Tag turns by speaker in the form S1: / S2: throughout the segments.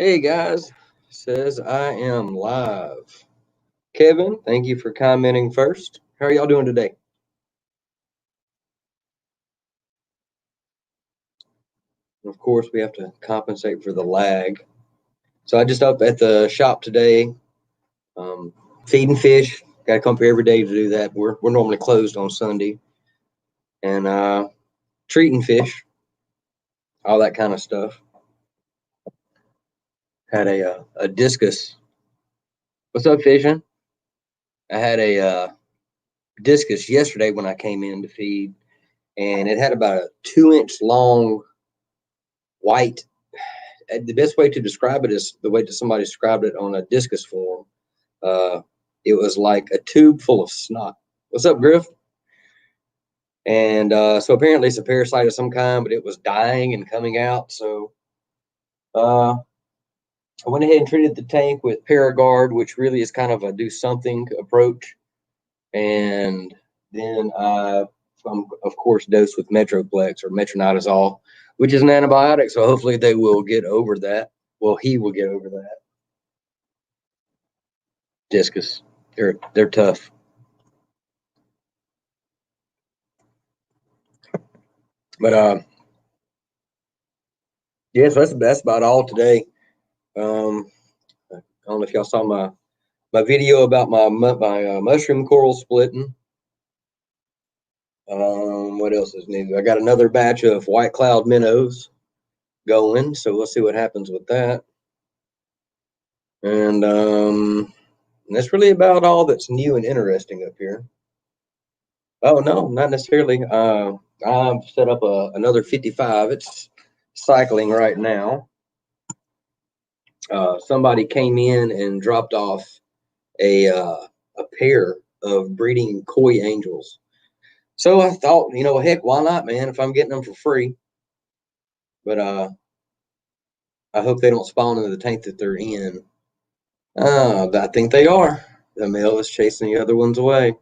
S1: Hey guys, says I am live. Kevin, thank you for commenting first. How are y'all doing today? Of course, we have to compensate for the lag. So I just up at the shop today, um, feeding fish. Got to come here every day to do that. We're normally closed on Sunday, and treating fish, all that kind of stuff. Had a discus. What's up, fishing? I had a discus yesterday when I came in to feed, and it had about a 2 inch long white. The best way to describe it is the way that somebody described it on a discus forum. Uh, it was like a tube full of snot. What's up, Griff? And so apparently it's a parasite of some kind, but it was dying and coming out. So I went ahead and treated the tank with Paragard, which really is kind of a do something approach. And then I'm, of course, dosed with Metroplex or metronidazole, which is an antibiotic. So hopefully they will get over that. Well, he will get over that. Discus. They're tough. But yeah, so that's about all today. I don't know if y'all saw my video about my mushroom coral splitting. What else is new? I got another batch of white cloud minnows going, so we'll see what happens with that. And that's really about all that's new and interesting up here. Oh no, not necessarily. I've set up another 55. It's cycling right now. Somebody came in and dropped off a pair of breeding koi angels. So I thought, heck, why not, man? If I'm getting them for free, but I hope they don't spawn into the tank that they're in. I think they are. The male is chasing the other ones away,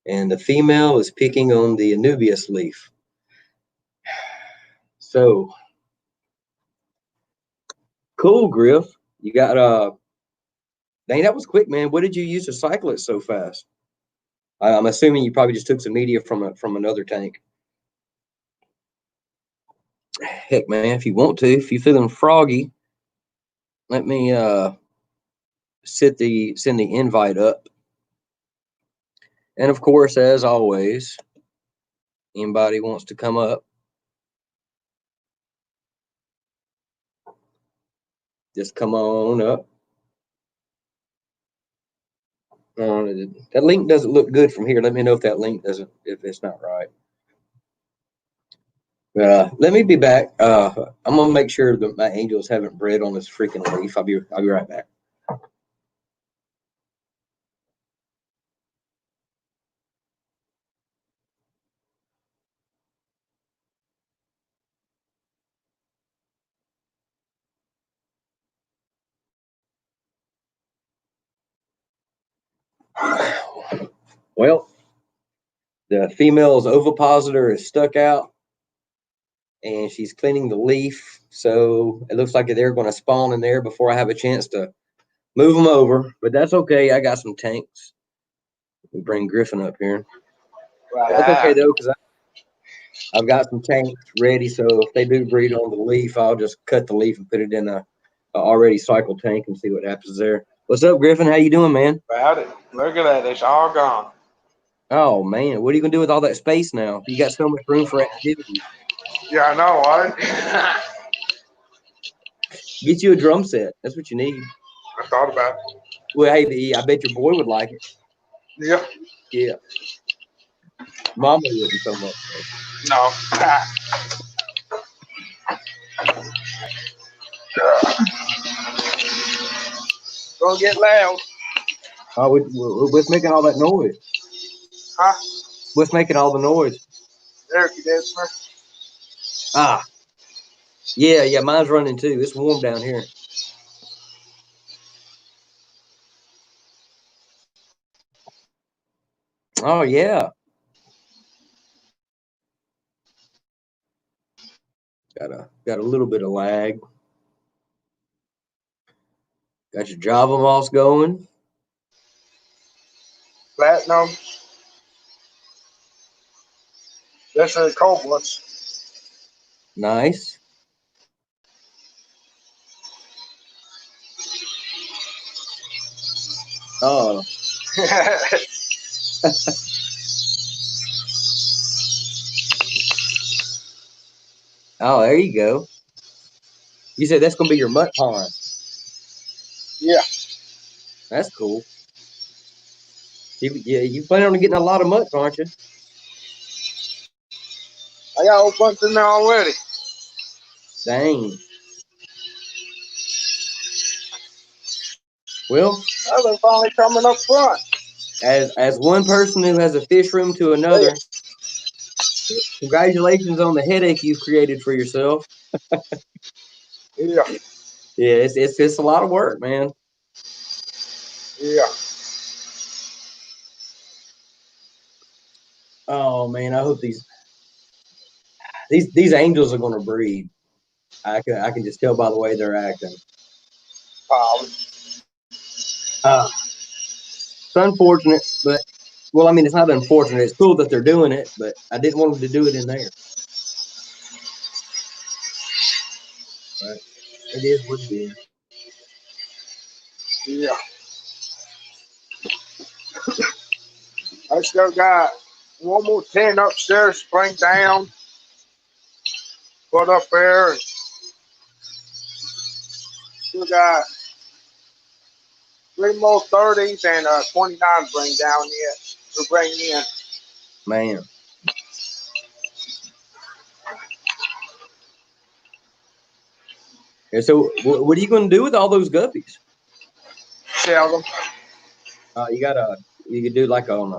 S1: and the female is picking on the Anubias leaf. So cool, Griff. You got dang, that was quick, man. What did you use to cycle it so fast? I'm assuming you probably just took some media from another tank. Heck, man, if you want to, if you're feeling froggy, let me send the invite up. And of course, as always, anybody wants to come up, just come on up. That link doesn't look good from here. Let me know if that link doesn't, if it's not right. Let me be back. I'm gonna make sure that my angels haven't bred on this freaking leaf. I'll be right back. Well, the female's ovipositor is stuck out, and she's cleaning the leaf. So it looks like they're going to spawn in there before I have a chance to move them over. But that's okay. I got some tanks. We bring Griffin up here. That's okay though, because I've got some tanks ready. So if they do breed on the leaf, I'll just cut the leaf and put it in a already cycled tank and see what happens there. What's up, Griffin? How you doing, man?
S2: About it. Look at that. It's all gone.
S1: Oh man, what are you gonna do with all that space now? You got so much room for activity.
S2: Yeah, I know, right?
S1: Get you a drum set. That's what you need.
S2: I thought about it.
S1: Well, hey, I bet your boy would like it.
S2: Yeah.
S1: Yeah, Mama wouldn't so much.
S2: No. Gonna get loud.
S1: Oh, what's making all that noise?
S2: Huh?
S1: What's making all the noise?
S2: There, you did, sir.
S1: Ah, yeah, mine's running too. It's warm down here. Oh yeah, got a little bit of lag. Got your Java moss going.
S2: Platinum. This is cobalts.
S1: Nice. Oh. Oh, there you go. You said that's gonna be your mutt pond.
S2: Yeah.
S1: That's cool. You plan on getting a lot of mutts, aren't you?
S2: I got a whole bunch in there already.
S1: Dang. Well,
S2: I've been finally coming up front.
S1: as one person who has a fish room to another, congratulations on the headache you've created for yourself.
S2: Yeah.
S1: Yeah, it's a lot of work, man.
S2: Yeah.
S1: Oh man, I hope these angels are going to breed. I can just tell by the way they're acting. It's unfortunate, but well, I mean, it's not unfortunate. It's cool that they're doing it, but I didn't want them to do it in there. But it is what it is.
S2: Yeah. I still got one more 10 upstairs to bring down. Put up there. And still got 3 more 30s and 29 to bring down yet. To bring in.
S1: Man. And so, what are you going to do with all those guppies?
S2: Sell them.
S1: You could do like on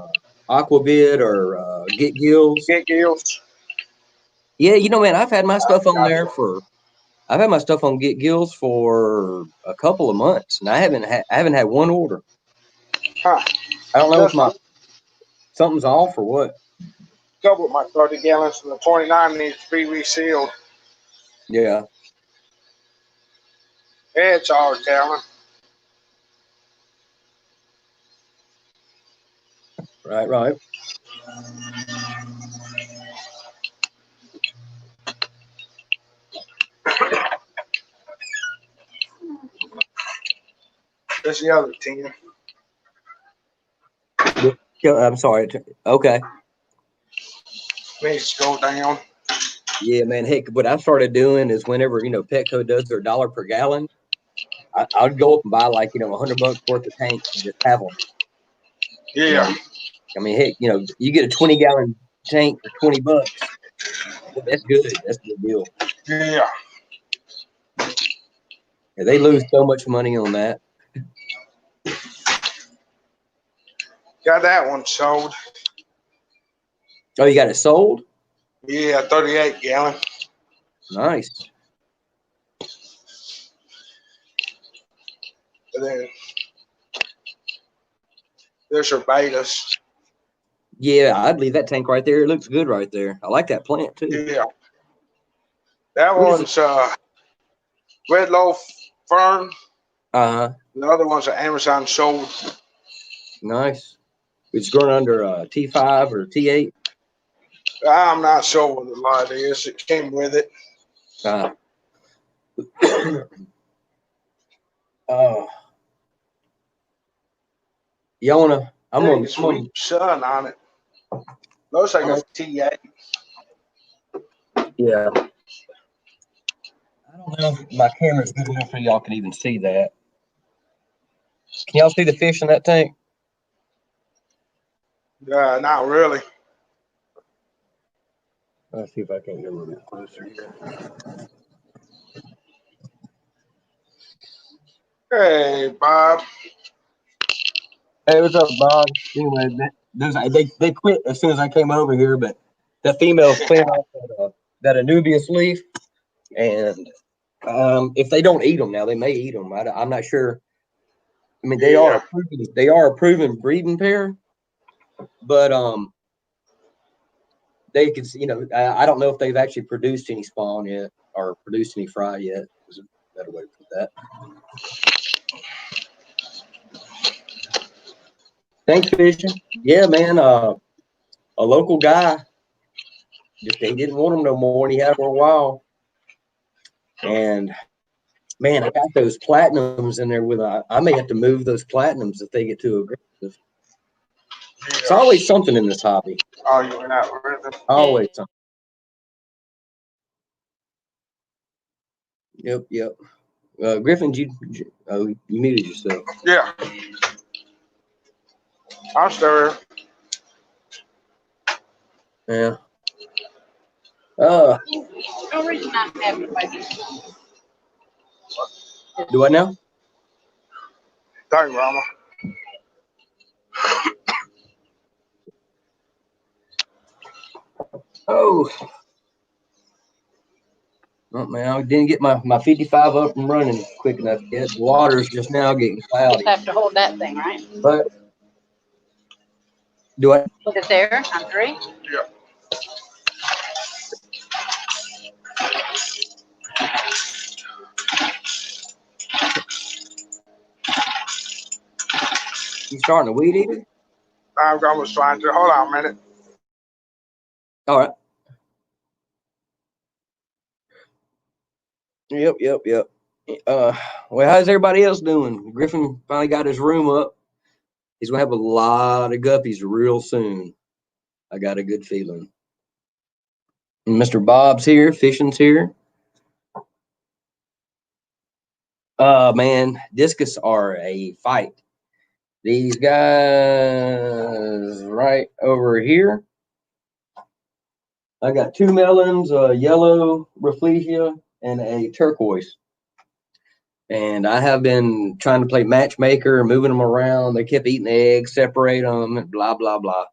S1: Aquavid or Get Gills.
S2: Get gills.
S1: Yeah, man, I've had my stuff on there I've had my stuff on Get Gills for a couple of months, and I haven't had one order.
S2: Huh.
S1: I don't know if something's off or what.
S2: Couple of my 30 gallons and the 29 needs to be resealed.
S1: Yeah.
S2: Yeah, it's all talent.
S1: Right.
S2: There's the other 10.
S1: I'm sorry. Okay.
S2: Needs to go down.
S1: Yeah, man. Heck, what I started doing is whenever Petco does their $1 per gallon, I'd go up and buy like $100 worth of tanks and just have them.
S2: Yeah.
S1: I mean, heck, you get a 20-gallon tank for $20. That's good. That's a good deal.
S2: Yeah.
S1: Yeah, they lose so much money on that.
S2: Got that one sold.
S1: Oh, you got it sold?
S2: Yeah, 38 gallon.
S1: Nice.
S2: And then there's your betas.
S1: Yeah, I'd leave that tank right there. It looks good right there. I like that plant too.
S2: Yeah. That one's red loaf fern.
S1: The
S2: other one's an Amazon sold.
S1: Nice. It's growing under T5 or T8.
S2: I'm not sure what the lot is. It came with it.
S1: You wanna? I'm on.
S2: Sweet sun on it. Looks like a T8.
S1: Yeah. I don't know if my camera's good enough for y'all can even see that. Can y'all see the fish in that tank?
S2: Not really.
S1: Let's see if I can get a little bit closer here.
S2: Hey, Bob.
S1: Hey, what's up, Bob? Anyway, they quit as soon as I came over here, but the female's cleaning off that Anubias leaf, and if they don't eat them now, they may eat them. I'm not sure. I mean, they are a proven breeding pair, but they could, I don't know if they've actually produced any spawn yet or produced any fry yet. Is a better way to put that. Thanks, fishing. Yeah, man. A local guy just they didn't want him no more, and he had him for a while. And man, I got those platinums in there with. I may have to move those platinums if they get too aggressive. It's
S2: Yeah.
S1: always something in this hobby.
S2: Oh, you went out with them?
S1: Always something. Yep, yep. Griffin, you muted yourself.
S2: Yeah. I'm still here.
S1: Yeah.
S3: No reason not to have it like this.
S1: Do I know?
S2: Thank you, Mama.
S1: Oh. Oh, man, I didn't get my 55 up and running quick enough yet. The water's just now getting cloudy.
S3: Just have to hold that thing, right?
S1: But do I?
S3: Put it there on 3.
S2: Yeah.
S1: You starting a weed eater?
S2: I was trying to. Hold on a minute.
S1: All right. Yep, yep, yep. Well, how's everybody else doing? Griffin finally got his room up. He's gonna have a lot of guppies real soon. I got a good feeling. And Mr. Bob's here, fishing's here. Man, discus are a fight. These guys right over here. I got 2 melons, a yellow rafflesia, and a turquoise. And I have been trying to play matchmaker, moving them around. They kept eating the eggs, separate them, and blah, blah, blah.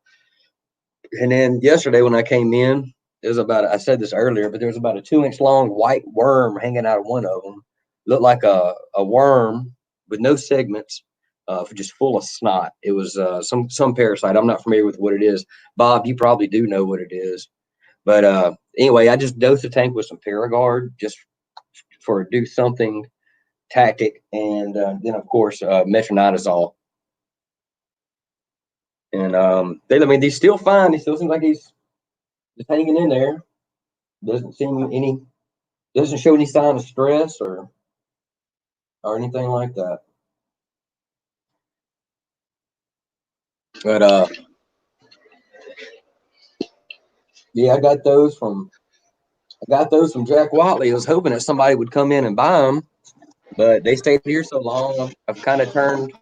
S1: And then yesterday when I came in, it was about, I said this earlier, but there was about a 2-inch long white worm hanging out of one of them. Looked like a worm with no segments, just full of snot. It was some parasite. I'm not familiar with what it is. Bob, you probably do know what it is. But anyway, I just dosed the tank with some Paragard just for do something tactic, and then of course metronidazole. And I mean, he's still fine. He still seems like he's just hanging in there. Doesn't show any sign of stress or anything like that. But yeah, I got those from Jack Watley. I was hoping that somebody would come in and buy them, but they stayed here so long. I've kind of turned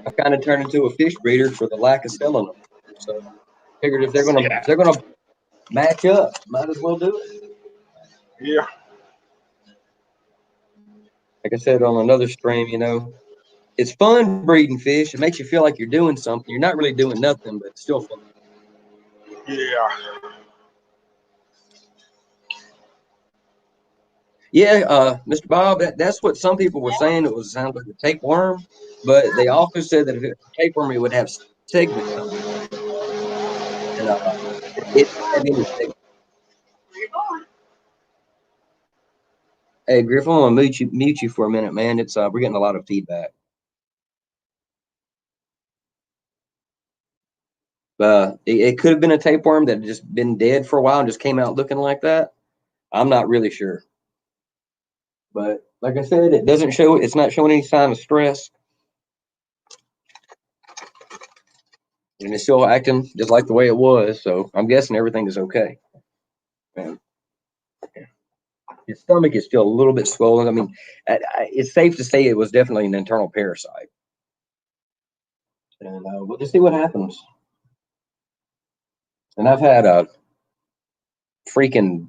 S1: into a fish breeder for the lack of selling them. So figured if they're gonna match up, might as well do it.
S2: Yeah.
S1: Like I said on another stream, it's fun breeding fish. It makes you feel like you're doing something. You're not really doing nothing, but it's still fun.
S2: Yeah.
S1: Yeah, Mr. Bob, that's what some people were saying. It sounds like a tapeworm, but they also said that if it was a tapeworm, it would have segments on it. And it didn't have any segments. Hey, Griffin, I'm gonna mute you for a minute, man. It's we're getting a lot of feedback. It could have been a tapeworm that had just been dead for a while and just came out looking like that. I'm not really sure. But like I said, it's not showing any sign of stress. And it's still acting just like the way it was. So I'm guessing everything is okay. And his stomach is still a little bit swollen. I mean, it's safe to say it was definitely an internal parasite. And we'll just see what happens. And I've had a freaking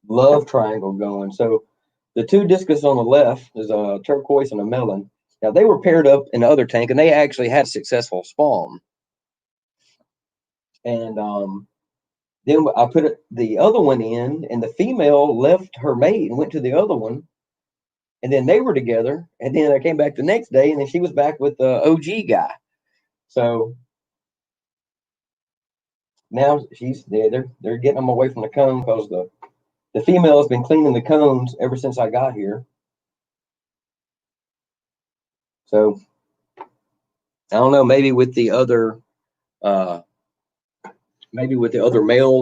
S1: love triangle going. So the 2 discus on the left is a turquoise and a melon. Now they were paired up in the other tank, and they actually had successful spawn. And then I put the other one in, and the female left her mate and went to the other one, and then they were together. And then I came back the next day, and then she was back with the OG guy. So now they're getting them away from the cone because the female has been cleaning the cones ever since I got here. So I don't know, maybe with the other male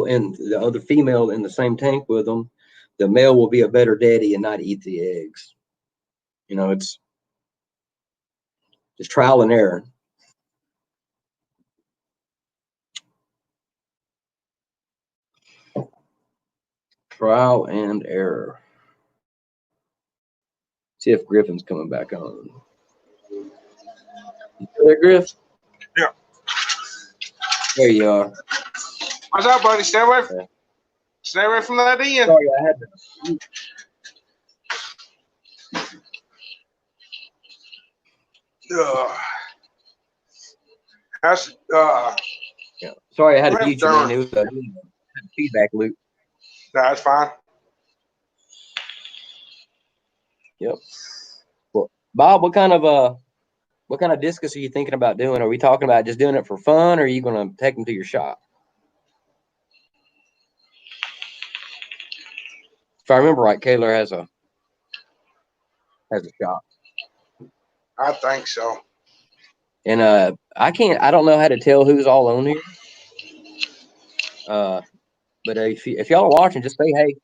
S1: and the other female in the same tank with them, the male will be a better daddy and not eat the eggs. You know, it's just trial and error. Trial and error. See if Griffin's coming back on. You there, Griff?
S2: Yeah.
S1: There you are.
S2: What's up, buddy? Stay away.
S1: Yeah.
S2: Stay away from that end.
S1: Sorry, I had to.
S2: That's
S1: Yeah. Sorry, I had to
S2: Griff
S1: mute you, man.
S2: turn.
S1: It was a feedback loop.
S2: That's fine.
S1: Yep. Well, Bob, what kind of discus are you thinking about doing? Are we talking about just doing it for fun, or are you going to take them to your shop? If I remember right, Kaylor has a shop,
S2: I think so.
S1: and I don't know how to tell who's all on here. But if y'all are watching, just say hey,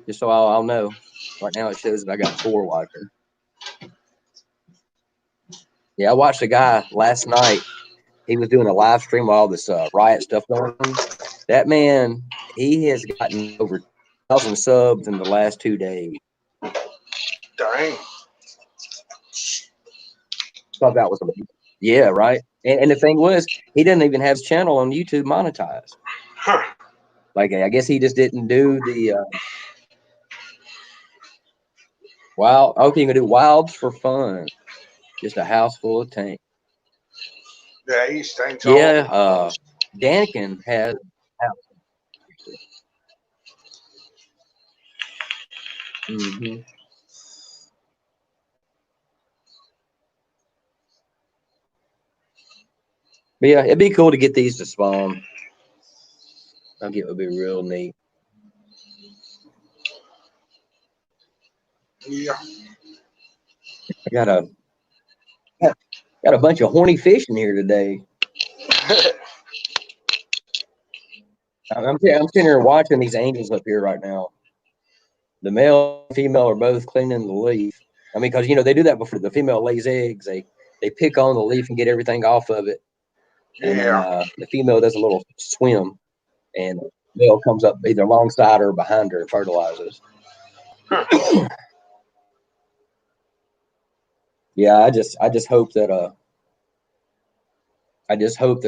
S1: just so I'll know. Right now it shows that I got 4 watching. Yeah, I watched a guy last night. He was doing a live stream while all this riot stuff going on. That man, he has gotten over 1,000 subs in the last 2 days.
S2: Dang.
S1: Thought that was amazing. Yeah, right. And the thing was, he didn't even have his channel on YouTube monetized.
S2: Huh.
S1: Like, I guess he just didn't do the wild. Okay, you can do wilds for fun. Just a house full of tanks.
S2: Yeah, he stinks.
S1: Yeah, Daniken has a house. Mm-hmm. But yeah, it'd be cool to get these to spawn. I think it would be real neat.
S2: Yeah.
S1: I got a bunch of horny fish in here today. I'm sitting here watching these angels up here right now. The male and female are both cleaning the leaf. I mean, because they do that before the female lays eggs. They pick on the leaf and get everything off of it, and then
S2: Yeah.
S1: the female does a little swim, and the male comes up either alongside or behind her and fertilizes.
S2: Huh.
S1: Yeah, I just hope that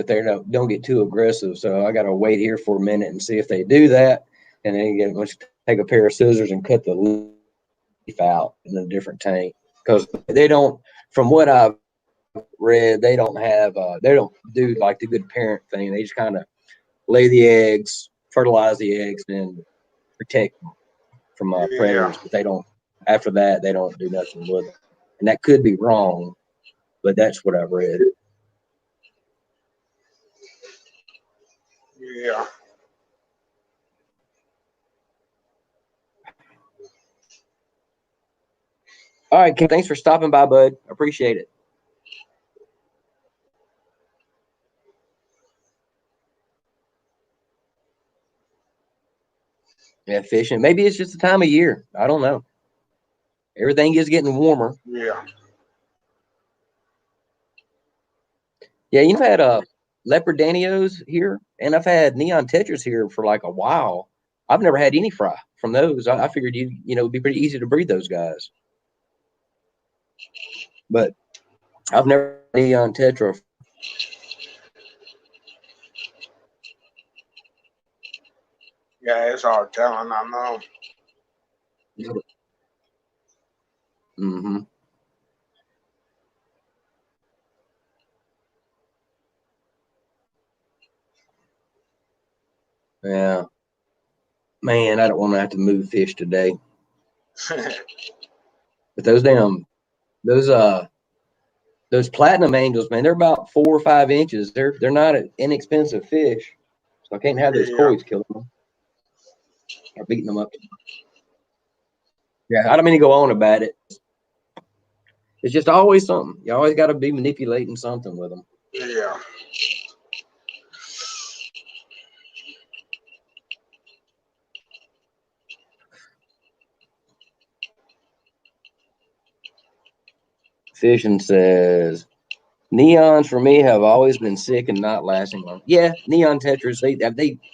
S1: they don't get too aggressive. So I got to wait here for a minute and see if they do that, and then let's take a pair of scissors and cut the leaf out in a different tank, because they don't. From what I've read, they don't do like the good parent thing. They just kind of lay the eggs, fertilize the eggs, and protect them from predators.
S2: Yeah.
S1: But they don't. After that, they don't do nothing with it, and that could be wrong, but that's what I've read.
S2: Yeah.
S1: All right, Ken, thanks for stopping by, bud. Appreciate it. Yeah, fishing. Maybe it's just the time of year. I don't know. Everything is getting warmer.
S2: Yeah.
S1: Yeah, I've had leopard danios here, and I've had neon tetras here for like a while. I've never had any fry from those. I figured it'd be pretty easy to breed those guys, but I've never had neon tetra.
S2: Yeah, it's hard telling. I know.
S1: Mm-hmm. Yeah, man, I don't want to have to move fish today. But those platinum angels, man, they're about 4 or 5 inches. They're not an inexpensive fish, so I can't have those
S2: Yeah.
S1: coys killing them or beating them up. Yeah, I don't mean to go on about it. It's just always something. You always got to be manipulating something with them.
S2: Yeah.
S1: Fishing says neons for me have always been sick and not lasting long. Yeah, neon tetras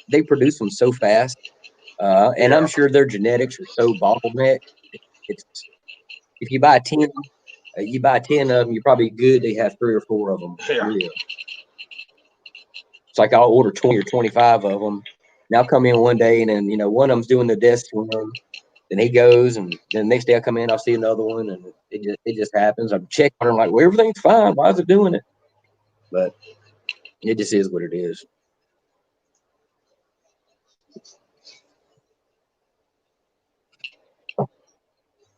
S1: they produce them so fast, and I'm
S2: Yeah.
S1: sure their genetics are so bottlenecked. It's if you buy 10 of them, you're probably good. They have 3 or 4 of them.
S2: Yeah.
S1: Yeah. It's like I'll order 20 or 25 of them. And I'll come in one day and then, one of them's doing the desk swim. Then he goes, and then the next day I come in, I'll see another one, and it just happens. I'm checking on them like, well, everything's fine. Why is it doing it? But it just is what it is.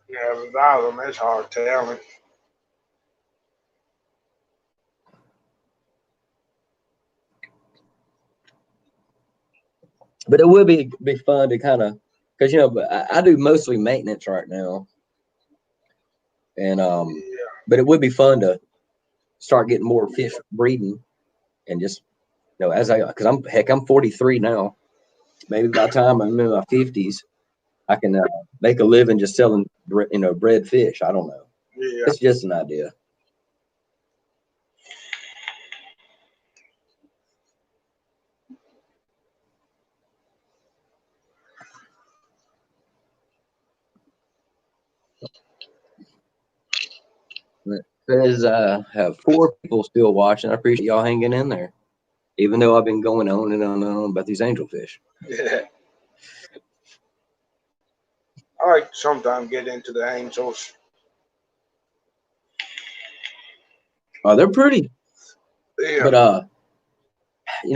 S2: Yeah, without them, it's hard telling.
S1: But it would be fun to kind of, because I do mostly maintenance right now, and
S2: Yeah.
S1: but it would be fun to start getting more fish breeding, and just because I'm 43 now. Maybe by the time I'm in my 50s, I can make a living just selling bred fish. I don't know.
S2: Yeah.
S1: It's just an idea. It says have 4 people still watching. I appreciate y'all hanging in there, even though I've been going on and on and on about these angelfish.
S2: Yeah. I like to sometimes get into the angels.
S1: They're pretty,
S2: Yeah.
S1: but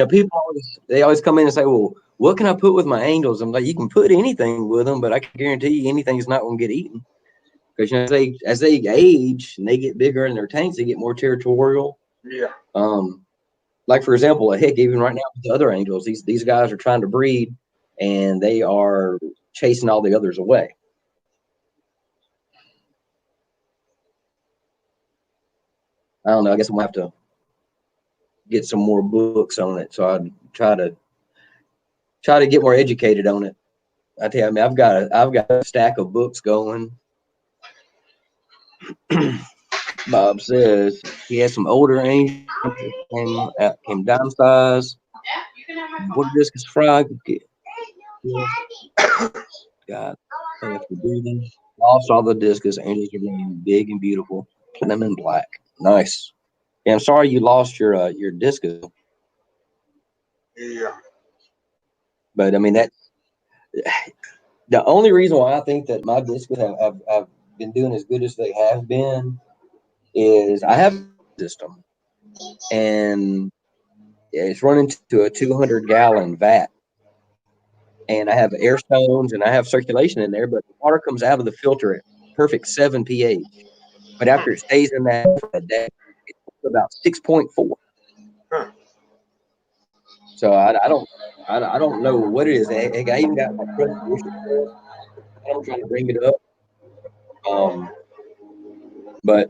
S1: people always come in and say, "Well, what can I put with my angels?" I'm like, "You can put anything with them, but I can guarantee you anything's not going to get eaten because as they age and they get bigger in their tanks, they get more territorial."
S2: Yeah.
S1: Like for example, heck, even right now with the other angels, these guys are trying to breed, and they are chasing all the others away. I don't know. I guess I'm gonna have to get some more books on it, so I'd try to get more educated on it. I tell you, I mean, I've got a stack of books going. Bob says he has some older angels came dime size. What discus fry? God, thank you for breathing. Lost all the discus. Angels are being big and beautiful. Put them in black. Nice. Yeah, I'm sorry you lost your discus,
S2: Yeah.
S1: but I mean that the only reason why I think that my discus have been doing as good as they have been is I have a system and it's running to a 200-gallon vat, and I have air stones and I have circulation in there, but the water comes out of the filter at perfect 7 pH. But after it stays in that for a day, it's about 6.4.
S2: Huh.
S1: So I don't know what it is. I even got my brother issue. I'm trying to bring it up. Um, but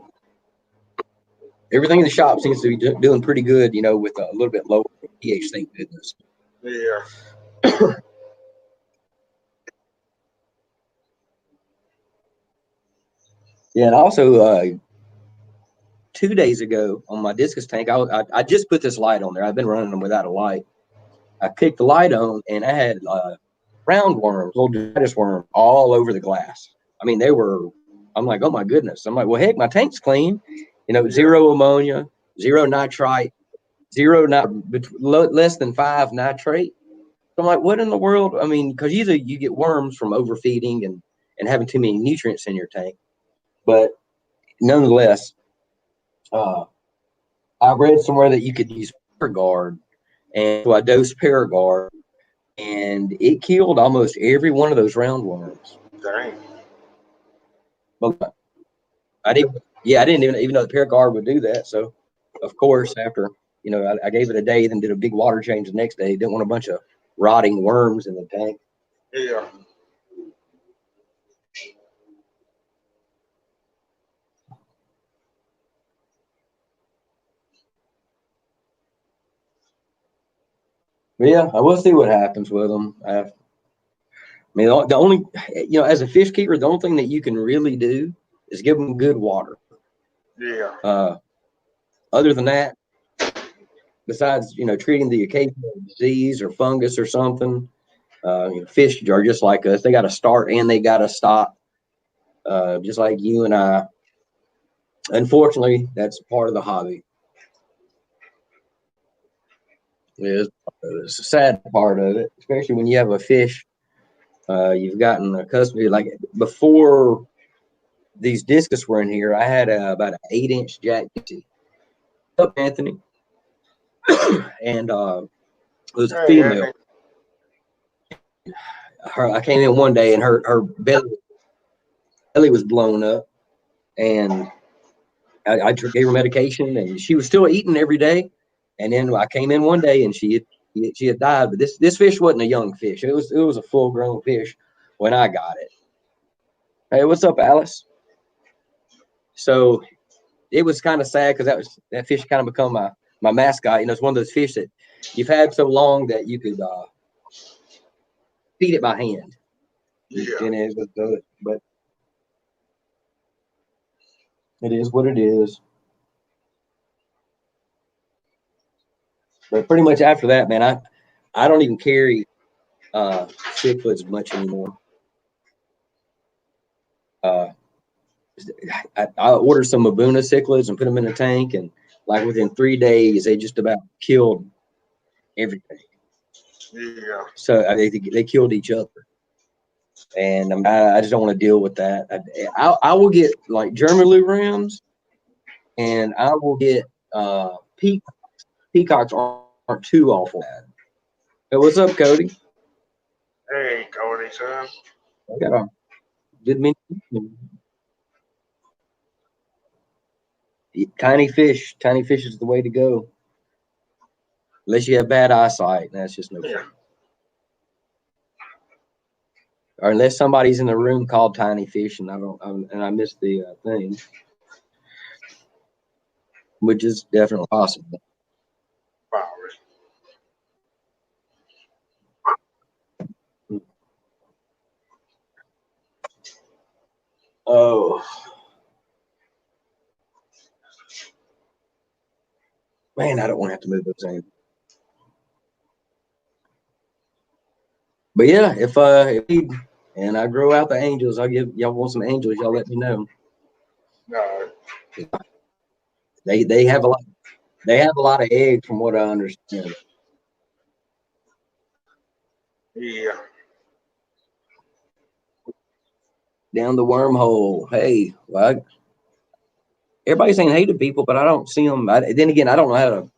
S1: everything in the shop seems to be doing pretty good, with a little bit lower pH. Thank goodness.
S2: Yeah.
S1: Yeah, and also 2 days ago on my discus tank, I just put this light on there. I've been running them without a light. I kicked the light on, and I had roundworms, little Titus worms, all over the glass. I mean, they were. I'm like, oh my goodness. I'm like, well, heck, my tank's clean.
S2: Yeah.
S1: 0 ammonia, 0 nitrite, less than 5 nitrate. So I'm like, what in the world? I mean, because usually you get worms from overfeeding and having too many nutrients in your tank. But nonetheless, uh, I read somewhere that you could use Paragard, and so I dosed Paragard, and it killed almost every one of those roundworms.
S2: Dang.
S1: But I didn't, yeah, I didn't even know the Paragard would do that. So, of course, after I gave it a day, then did a big water change the next day. Didn't want a bunch of rotting worms in the tank.
S2: Yeah.
S1: Yeah, I will see what happens with them. I mean, the only, as a fish keeper, the only thing that you can really do is give them good water.
S2: Yeah.
S1: Other than that, besides, treating the occasional disease or fungus or something, fish are just like us. They got to start and they got to stop, just like you and I. Unfortunately, that's part of the hobby. It's a sad part of it, especially when you have a fish you've gotten accustomed to. Like before these discus were in here, I had about an 8-inch Jack Dixie. What's up, Anthony? And it was a
S2: Hey,
S1: female.
S2: Andy.
S1: I came in one day and her belly was blown up, and I gave her medication, and she was still eating every day. And then I came in one day and she had died. But this fish wasn't a young fish; it was a full grown fish when I got it. Hey, what's up, Alice? So it was kind of sad because that fish kind of become my mascot. It's one of those fish that you've had so long that you could feed it by hand.
S2: Yeah.
S1: But it is what it is. But pretty much after that, man, I don't even carry cichlids much anymore. I ordered some Abuna cichlids and put them in a tank, and like within 3 days, they just about killed everything.
S2: Yeah.
S1: So they killed each other, and I just don't want to deal with that. I will get like German blue rams, and I will get peacocks. Peacocks aren't too awful bad. Hey, what's up, Cody?
S2: Hey, Cody, son.
S1: I got a good many. Tiny fish. Tiny fish is the way to go. Unless you have bad eyesight, that's just no fun.
S2: Yeah.
S1: Or unless somebody's in the room called Tiny Fish, and I missed the thing, which is definitely possible.
S2: Flowers.
S1: Oh man, I don't want to have to move those things. But yeah, if and I grow out the angels, I'll give y'all want some angels. Y'all let me know.
S2: No.
S1: They have a lot. They have a lot of eggs, from what I understand.
S2: Yeah.
S1: Down the wormhole. Hey, well, everybody's saying hey to people, but I don't see them. Then again, I don't know how to.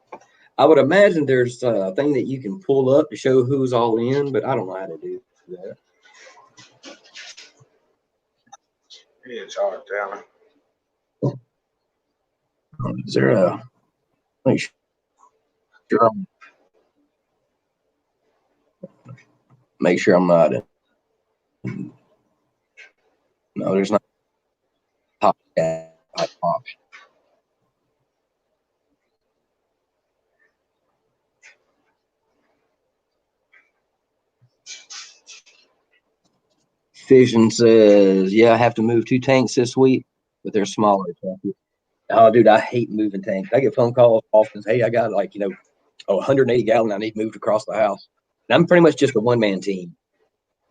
S1: I would imagine there's a thing that you can pull up to show who's all in, but I don't know how to do that.
S2: It's hard telling.
S1: Is there a make sure make sure I'm not in, no, there's not top option. Fission says, yeah, I have to move 2 tanks this week, but they're smaller. Oh, dude, I hate moving tanks. I get phone calls often. Hey, I got 180 gallon I need moved across the house. And I'm pretty much just a one man team.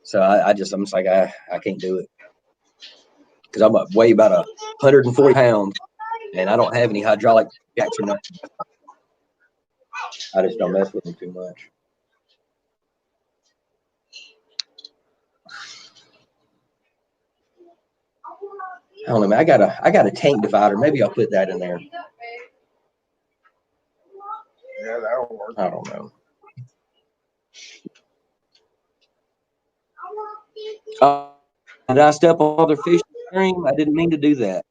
S1: So I'm just like, I can't do it. Because I'm weigh about 140 pounds and I don't have any hydraulic jacks or nothing. I just don't mess with them too much. I don't know, man. I got a tank divider. Maybe I'll put that in there.
S2: Yeah, that'll work.
S1: I don't know. Did I step on other fish stream? I didn't mean to do that.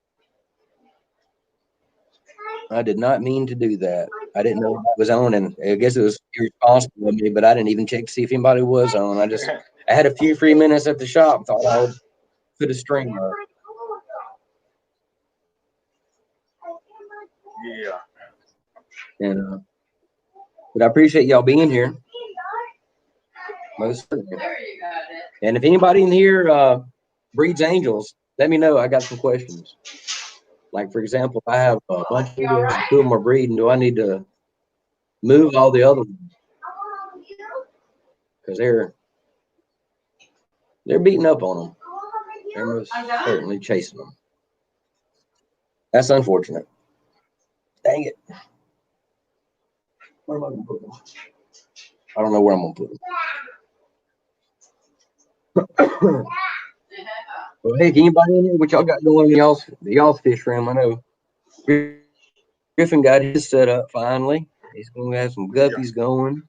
S1: I did not mean to do that. I didn't know it was on, and I guess it was irresponsible of me, but I didn't even check to see if anybody was on. I had a few free minutes at the shop, thought I would put a stream up.
S2: Yeah.
S1: And but I appreciate y'all being here. Most certainly.
S3: There you got it.
S1: And if anybody in here breeds angels, let me know. I got some questions. Like, for example, if I have a bunch of angels and 2 of them are breeding, do I need to move all the other ones? Because they're beating up on them. They're most certainly chasing them. That's unfortunate. Dang it. Where am I going to put them? I don't know where I'm going to put them. Well, hey, anybody in here? What y'all got going in y'all's fish room? I know Griffin got his set up finally. He's going to have some guppies going.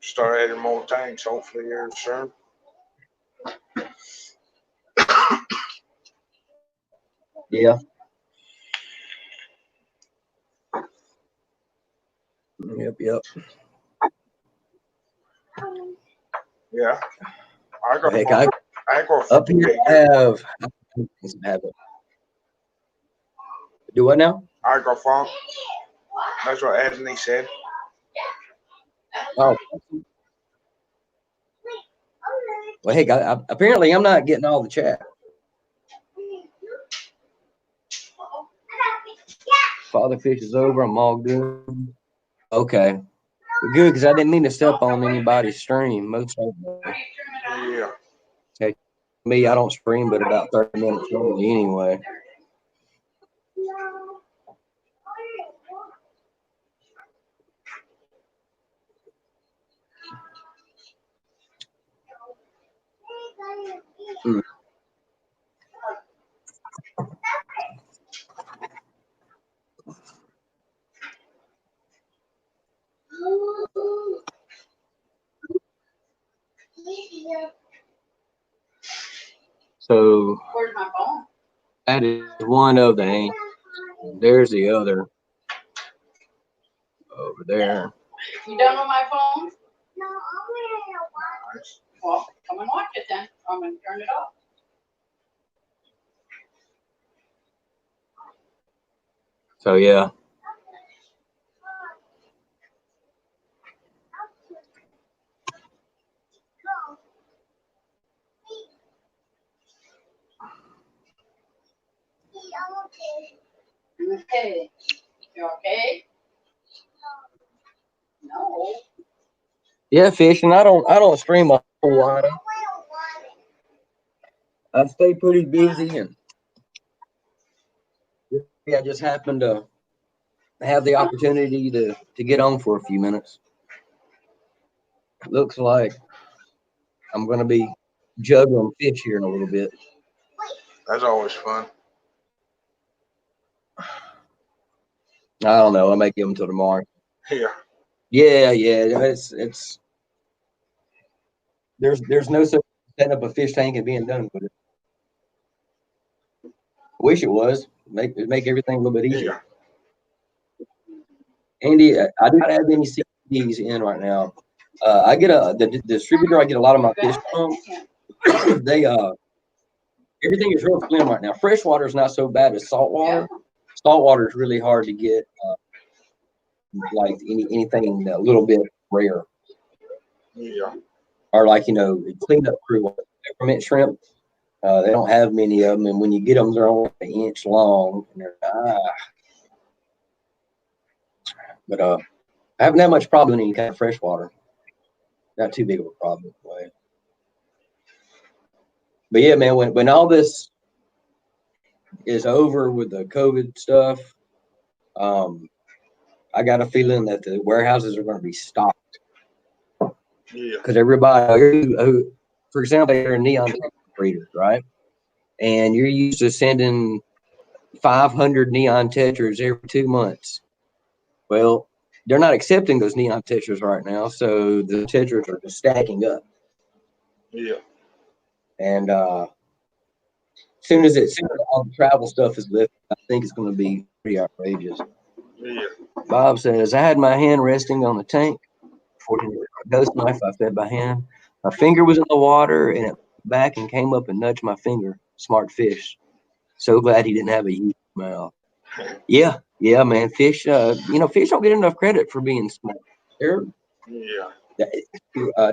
S2: Start adding more tanks hopefully here soon.
S1: Yeah. Yep.
S2: Yeah. I got
S1: Heck, up here I have it. Do what now?
S2: Agrofunk. That's what Anthony said.
S1: Oh. Well, heck, apparently I'm not getting all the chat. Father fish is over. I'm all good. Okay. Good, because I didn't mean to step on anybody's stream. Most of them.
S2: Yeah.
S1: Heck, me, I don't stream but about 30 minutes early anyway. So
S3: Where's my phone?
S1: that is one of the angels. There's the other over there.
S3: You done with my phone? Well, come and watch it then. I'm gonna turn it off.
S1: So yeah.
S3: Okay. You okay? No.
S1: Yeah, fishing. I don't stream a whole lot. I stay pretty busy, and I just happened to have the opportunity to get on for a few minutes. Looks like I'm gonna be juggling fish here in a little bit.
S2: That's always fun.
S1: I don't know. I may give them till tomorrow.
S2: Yeah.
S1: Yeah. It's there's no such setting up a fish tank and being done with it. I wish it was. Make everything a little bit easier.
S2: Yeah.
S1: Andy, I do not have any CDs in right now. I get the distributor I get a lot of my fish from. They everything is real slim right now. Freshwater is not so bad as saltwater. Saltwater is really hard to get like anything a little bit rare.
S2: Yeah.
S1: Or like cleanup crew peppermint shrimp. They don't have many of them, and when you get them, they're only an inch long. And but I haven't had much problem with any kind of freshwater. Not too big of a problem. But yeah, man, when all this is over with the COVID stuff, I got a feeling that the warehouses are going to be stocked.
S2: Yeah.
S1: Because everybody who, for example, they're neon breeders, right? And you're used to sending 500 neon tetras every 2 months. Well, they're not accepting those neon tetras right now, so the tetras are just stacking up.
S2: Yeah.
S1: And as soon as all the travel stuff is lifted, I think it's going to be pretty outrageous.
S2: Yeah.
S1: Bob says, I had my hand resting on the tank. Fortunately, a ghost knife I fed by hand. My finger was in the water, and it back and came up and nudged my finger. Smart fish. So glad he didn't have a huge mouth. Yeah, man. Fish, fish don't get enough credit for being smart.
S2: Yeah.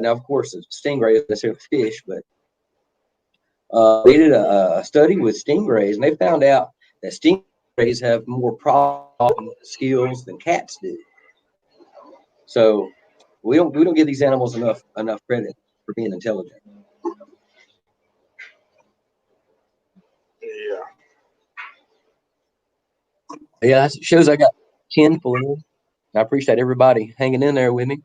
S1: Now, of course, a stingray isn't necessarily fish, but they did a study with stingrays, and they found out that stingrays have more problem skills than cats do. So we don't give these animals enough credit for being intelligent.
S2: Yeah.
S1: Yeah, that shows I got 10 for you. I appreciate everybody hanging in there with me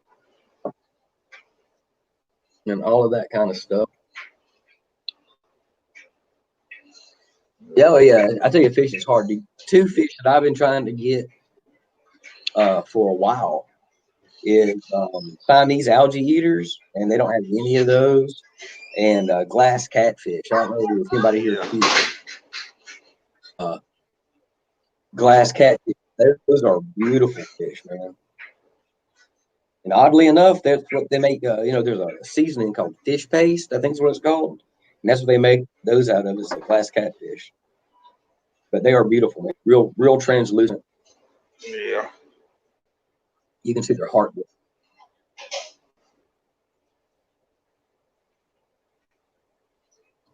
S1: and all of that kind of stuff. Yeah, well, yeah. I tell you, fish is hard. The two fish that I've been trying to get for a while is Siamese algae eaters, and they don't have any of those, and glass catfish. I don't know if anybody here keeps glass catfish. Those are beautiful fish, man. And oddly enough, that's what they make. There's a seasoning called fish paste. I think is what it's called, and that's what they make those out of. Is the glass catfish. But they are beautiful, man. Real translucent.
S2: Yeah.
S1: You can see their heart.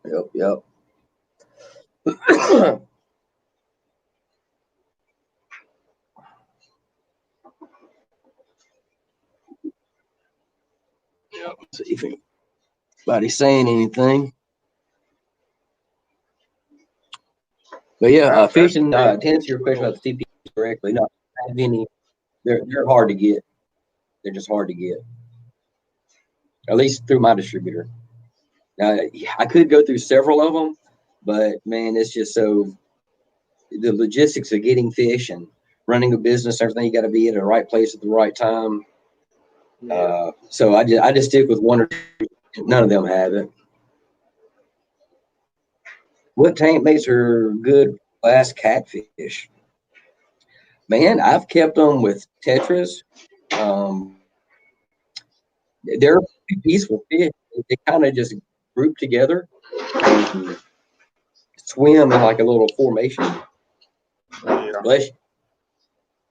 S1: Yep. See if anybody's saying anything. But yeah, fishing. To answer your question about the CP directly, not have any. They're hard to get. They're just hard to get. At least through my distributor. Now I could go through several of them, but man, it's just so the logistics of getting fish and running a business, everything you got to be at the right place at the right time. So I just stick with one or two. None of them have it. What tank makes her good glass catfish? Man, I've kept them with tetras. They're peaceful fish. They kind of just group together and swim in like a little formation. Bless you.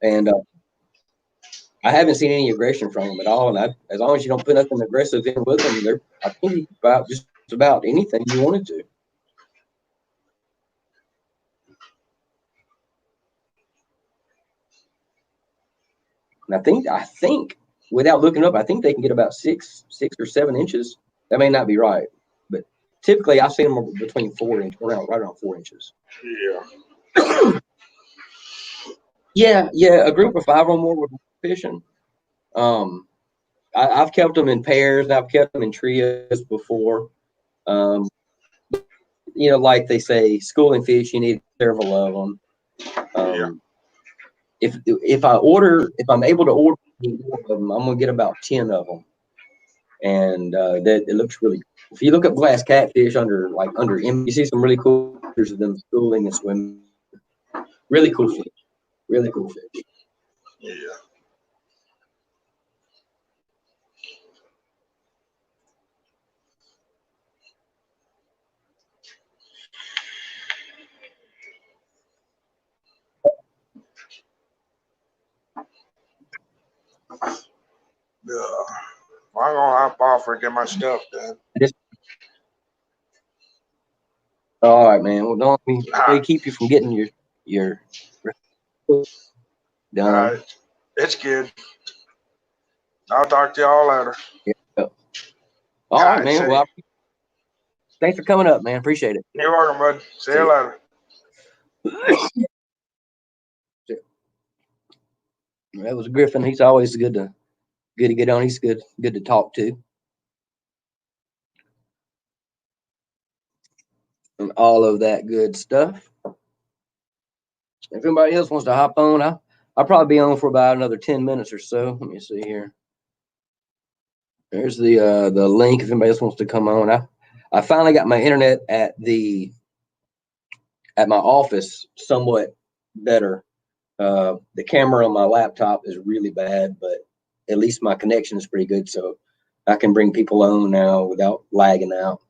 S1: And I haven't seen any aggression from them at all. And as long as you don't put nothing aggressive in with them, they're I think about just about anything you wanted to. And I think without looking up, I think they can get about 6 or 7 inches. That may not be right, but typically I've seen them between 4 inches, right around 4 inches.
S2: Yeah.
S1: Yeah. A group of 5 or more would be fishing. I've kept them in pairs. And I've kept them in trios before. Like they say, schooling fish, you need several of them. If I'm able to order more of them, I'm gonna get about 10 of them, and that it looks really. If you look up glass catfish under you see some really cool pictures of them schooling and swimming. Really cool fish. Really cool fish.
S2: Yeah. I'm gonna hop off and get my stuff done.
S1: All right, man. Well, don't let me keep you from getting your done.
S2: It's good. I'll talk to y'all later.
S1: Yeah. All right, man. Well, thanks for coming up, man. Appreciate it.
S2: You're welcome, bud. See you later.
S1: That was Griffin. He's always good to get on. He's good to talk to. And all of that good stuff. If anybody else wants to hop on, I'll probably be on for about another 10 minutes or so. Let me see here. There's the link if anybody else wants to come on. I finally got my internet at my office somewhat better. The camera on my laptop is really bad, but at least my connection is pretty good, so I can bring people on now without lagging out.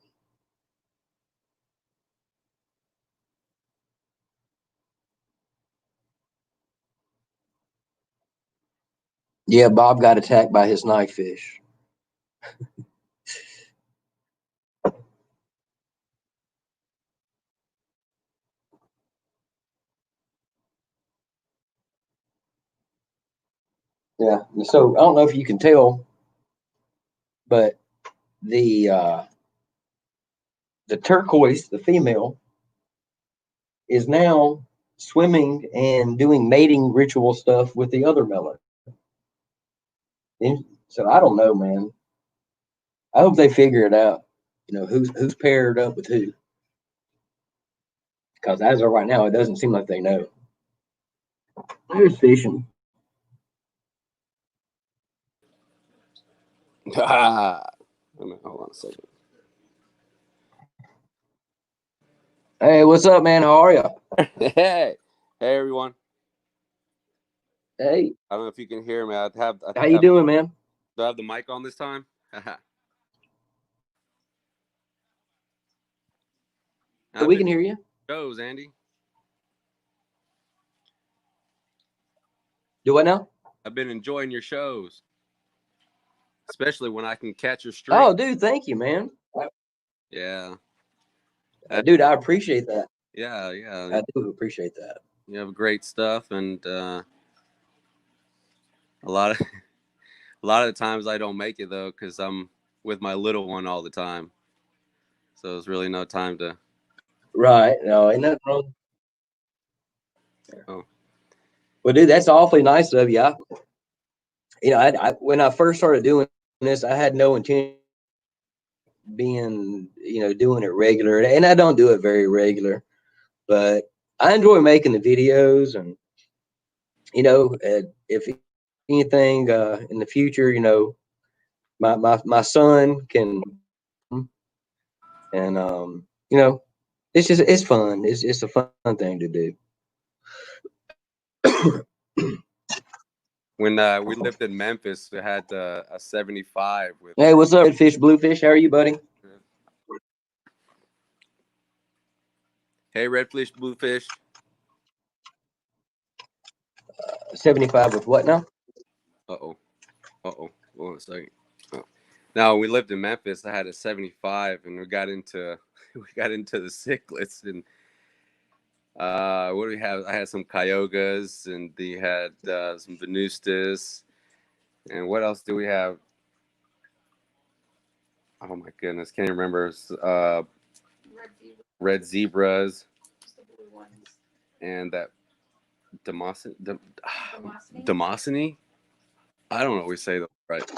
S1: Yeah, Bob got attacked by his knife fish. Yeah. So I don't know if you can tell, but the turquoise, the female, is now swimming and doing mating ritual stuff with the other melon. And so I don't know, man. I hope they figure it out. You know, who's paired up with who. Because as of right now, it doesn't seem like they know. Who's fishing?
S4: Hold on a second.
S1: Hey, what's up, man? How are you?
S4: Hey, everyone.
S1: Hey,
S4: I don't know if you can hear me.
S1: how you doing, man?
S4: Do I have the mic on this time?
S1: We can hear you.
S4: Shows, Andy.
S1: Do what now?
S4: I've been enjoying your shows, especially when I can catch your stream.
S1: Oh, dude, thank you, man.
S4: Yeah.
S1: Dude, I appreciate that.
S4: Yeah, yeah.
S1: I do appreciate that.
S4: You have great stuff, and a lot of the times I don't make it though because I'm with my little one all the time, so there's really no time to.
S1: Right. No, ain't nothing wrong.
S4: Oh.
S1: Well, dude, that's awfully nice of you. I when I first started doing this, I had no intention of being, doing it regular, and I don't do it very regular, but I enjoy making the videos, and if anything in the future, my son can, and it's fun. It's a fun thing to do.
S4: When we lived in Memphis, we had a 75 with.
S1: Hey, what's up, Redfish, Bluefish? How are you, buddy?
S4: Hey, Redfish, Bluefish.
S1: 75 with what now?
S4: Hold on a second. Oh. Now we lived in Memphis. I had a 75, and we got into the cichlids. And what do we have? I had some Cayugas, and they had some Venustas. And what else do we have? Oh my goodness, can't remember. Red zebras. And that Demosini. I don't always say that right.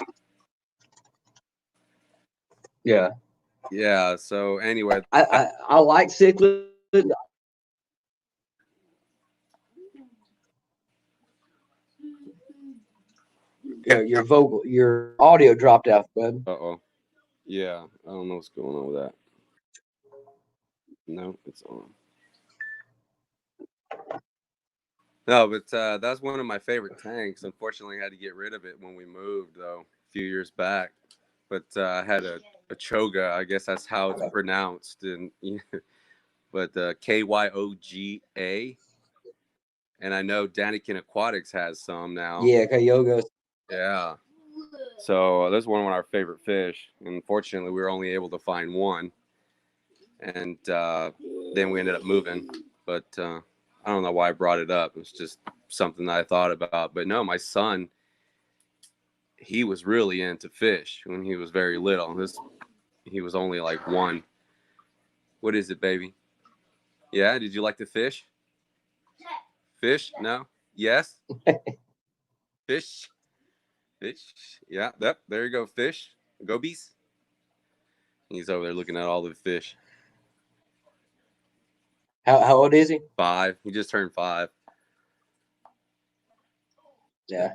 S1: Yeah.
S4: Yeah. So anyway,
S1: I like cichlid. Your audio dropped out, bud.
S4: Yeah, I don't know what's going on with that. No, it's on. No, but that's one of my favorite tanks. Unfortunately, I had to get rid of it when we moved, though, a few years back. But I had a Choga. I guess that's how it's pronounced. And but Kyoga. And I know Danikin Aquatics has some now.
S1: Yeah, Kyoga.
S4: Yeah. So this is one of our favorite fish. And unfortunately, we were only able to find one. And then we ended up moving. But I don't know why I brought it up. It was just something that I thought about. But no, my son, he was really into fish when he was very little. He was only like one. What is it, baby? Yeah, did you like to fish? Fish? No? Yes? Fish? Fish? Yeah, yep, there you go, fish. Gobies? He's over there looking at all the fish.
S1: How old is he?
S4: 5. He just turned 5.
S1: Yeah.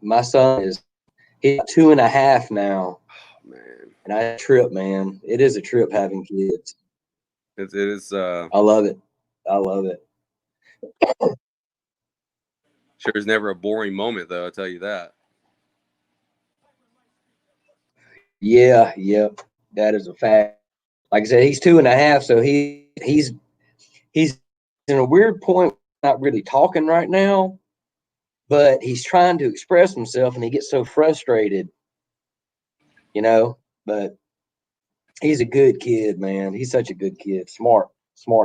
S1: My son he's 2.5 now.
S4: Oh, man.
S1: And I trip, man. It is a trip having kids.
S4: It is.
S1: I love it. I love it.
S4: Sure, it's never a boring moment, though. I'll tell you that.
S1: Yeah, yep. That is a fact. Like I said, he's 2.5, so he's in a weird point, not really talking right now. but he's trying to express himself and he gets so frustrated, you know. But he's a good kid, man. He's such a good kid. Smart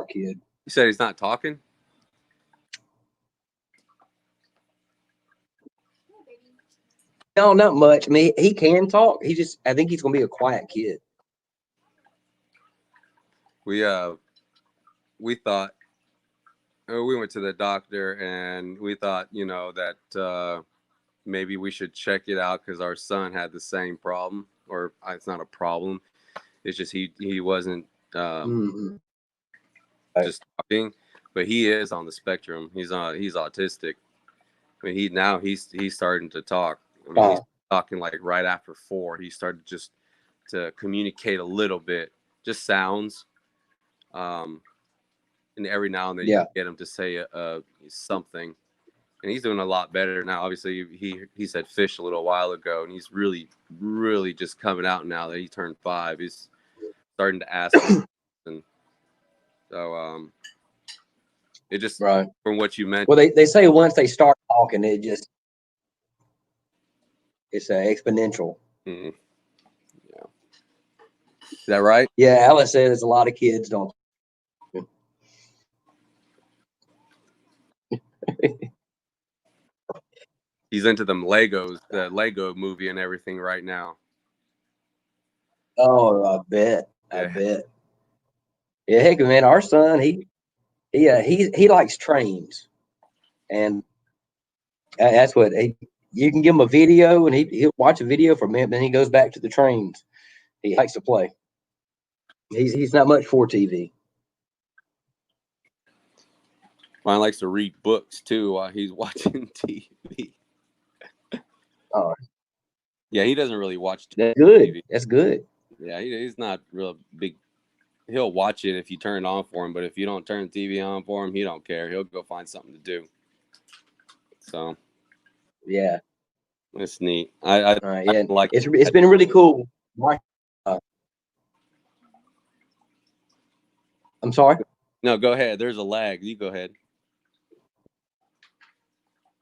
S1: kid.
S4: You said he's not talking?
S1: No, not much. I mean, he can talk. I think he's gonna be a quiet kid.
S4: We thought we went to the doctor and we thought, you know, that maybe we should check it out because our son had the same problem, or it's not a problem. It's just he wasn't just talking, but he is on the spectrum. He's autistic. I mean, he's starting to talk. I mean, he's talking like right after 4. He started just to communicate a little bit, just sounds. And every now and then you get him to say something, and he's doing a lot better now. Obviously, he said fish a little while ago, and he's really, really just coming out now that he turned 5. He's starting to ask, and so it just from what you mentioned.
S1: Well, they say once they start talking, it's exponential.
S4: Mm-hmm. Yeah, is that right?
S1: Yeah, Alice says a lot of kids don't.
S4: He's into them Legos, the Lego movie and everything right now.
S1: Oh, I bet. Yeah, heck, man, our son, he likes trains, and that's what you can give him a video, and he'll watch a video for a minute, then he goes back to the trains. He likes to play. He's not much for TV.
S4: Mine likes to read books too while he's watching TV.
S1: Oh,
S4: yeah, he doesn't really watch TV.
S1: That's good. That's good.
S4: Yeah, he's not real big. He'll watch it if you turn it on for him, but if you don't turn the TV on for him, he don't care. He'll go find something to do. So,
S1: yeah,
S4: it's neat. I like
S1: it's been really cool. I'm sorry.
S4: No, go ahead. There's a lag. You go ahead.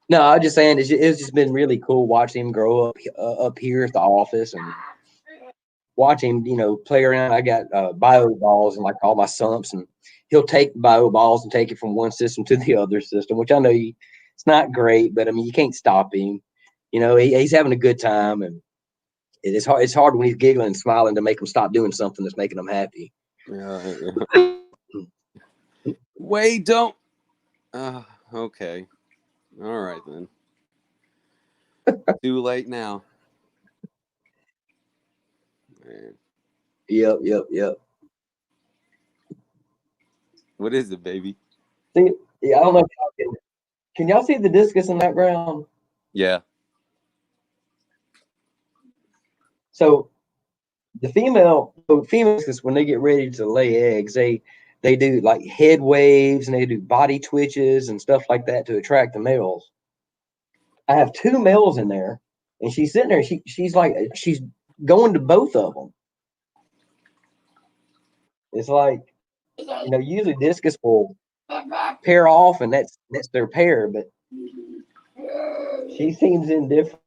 S1: No, I was just saying it's just been really cool watching him grow up here at the office and watch him, play around. I got bio balls and like all my sumps, and he'll take bio balls and take it from one system to the other system, which I know it's not great, but I mean, you can't stop him. He's having a good time, and it's hard. It's hard when he's giggling and smiling to make him stop doing something that's making him happy.
S4: Yeah. Wait, don't. Okay. All right then. Too late now. Man.
S1: Yep.
S4: What is it, baby?
S1: See, yeah, I don't know if y'all can y'all see the discus in the background?
S4: Yeah.
S1: So the females, when they get ready to lay eggs, they do like head waves and they do body twitches and stuff like that to attract the males. I have 2 males in there, and she's sitting there. She's going to both of them. It's like, usually discus will pair off, and that's their pair, but she seems indifferent.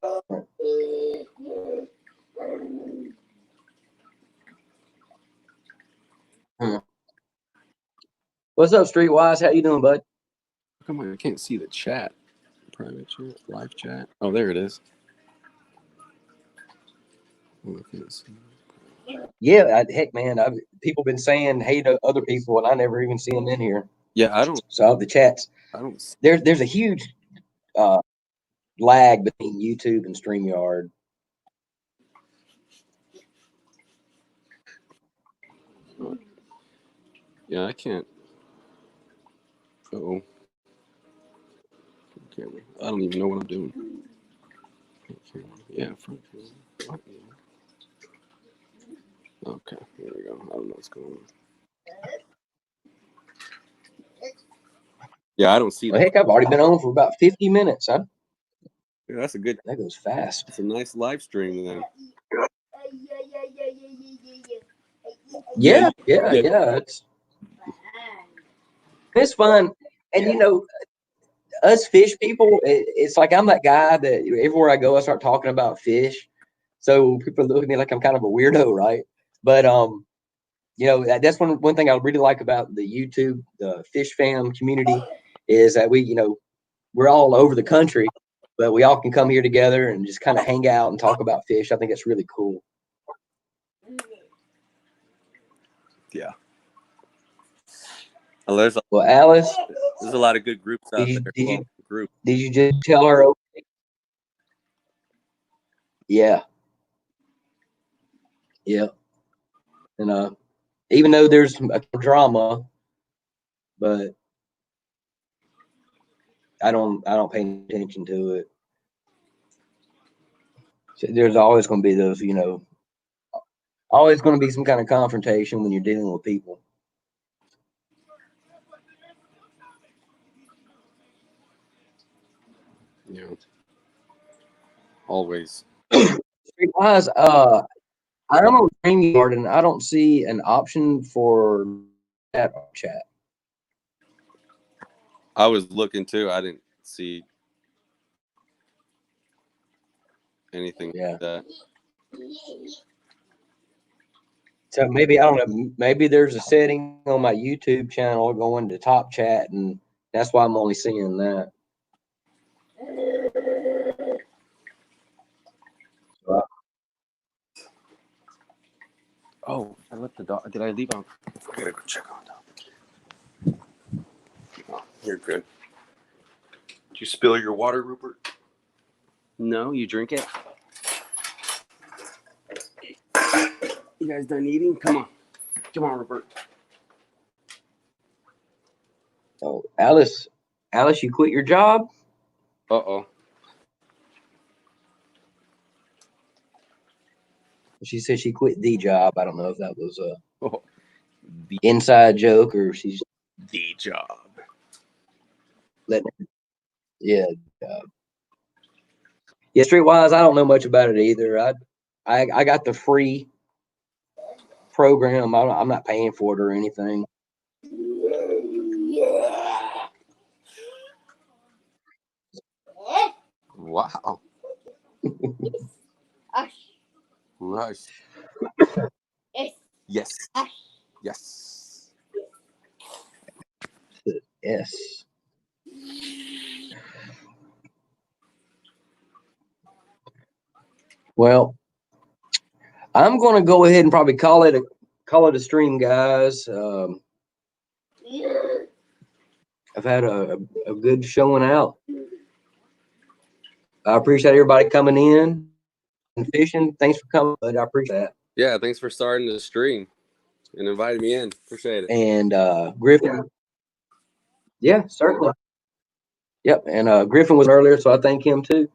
S1: What's up, Streetwise? How you doing, bud?
S4: Come on, I can't see the chat. Private chat, live chat. Oh, there it is. Oh, I can't see.
S1: Yeah, heck, man, people been saying hey to other people, and I never even see them in here.
S4: Yeah, I don't.
S1: So the chats.
S4: I don't.
S1: There's a huge lag between YouTube and StreamYard.
S4: Yeah, I can't. Uh-oh. Camera. I don't even know what I'm doing. Yeah, front camera. What? Okay, here we go. I don't know what's going on. Yeah, I don't see that.
S1: Heck, I've already been on for about 50 minutes. Huh?
S4: Yeah, that's a good.
S1: That goes fast.
S4: It's a nice live stream then.
S1: Yeah. It's fun, and us fish people, it's like I'm that guy that everywhere I go, I start talking about fish. So people look at me like I'm kind of a weirdo, right? But that's one thing I really like about the YouTube, the fish fam community, is that we're all over the country, but we all can come here together and just kind of hang out and talk about fish. I think it's really cool.
S4: Yeah. Well, there's
S1: Alice,
S4: a lot of good groups out there.
S1: Did you just tell her? Okay? Yeah. Yeah. And even though there's a drama, but I don't pay attention to it. So there's always going to be those, always going to be some kind of confrontation when you're dealing with people.
S4: Yeah. Always.
S1: Guys, I'm on StreamYard and I don't see an option for chat.
S4: I was looking too. I didn't see anything like that.
S1: So maybe, I don't know, maybe there's a setting on my YouTube channel going to top chat, and that's why I'm only seeing that.
S4: Oh, I left the dog. Did I leave on? I gotta go check on dog. Oh, you're good. Did you spill your water, Rupert? No, you drink it. You guys done eating? Come on, Rupert.
S1: Oh, Alice, you quit your job?
S4: Uh-oh.
S1: She said she quit the job. I don't know if that was a
S4: The
S1: inside joke or she's
S4: D job.
S1: Yeah. Yeah, Streetwise, I don't know much about it either. I got the free program. I'm not paying for it or anything.
S4: Wow. Rush. Yes. Yes.
S1: Yes. Well, I'm going to go ahead and probably call it a stream, guys. I've had a good showing out. I appreciate everybody coming in and fishing. Thanks for coming, bud. I appreciate that.
S4: Yeah, thanks for starting the stream and inviting me in. Appreciate it.
S1: And Griffin. Yeah, certainly. Yep. And Griffin was earlier, so I thank him too.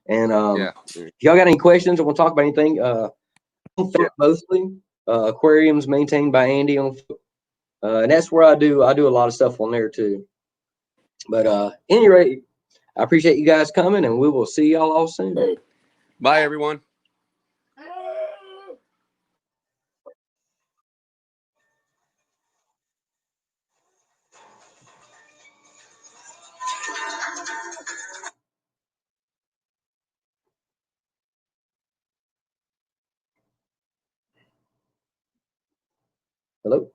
S1: And if y'all got any questions or want to talk about anything, mostly aquariums maintained by Andy on, and that's where I do a lot of stuff on there too. But any rate, I appreciate you guys coming, and we will see y'all all soon.
S4: Bye, everyone.
S1: Hello.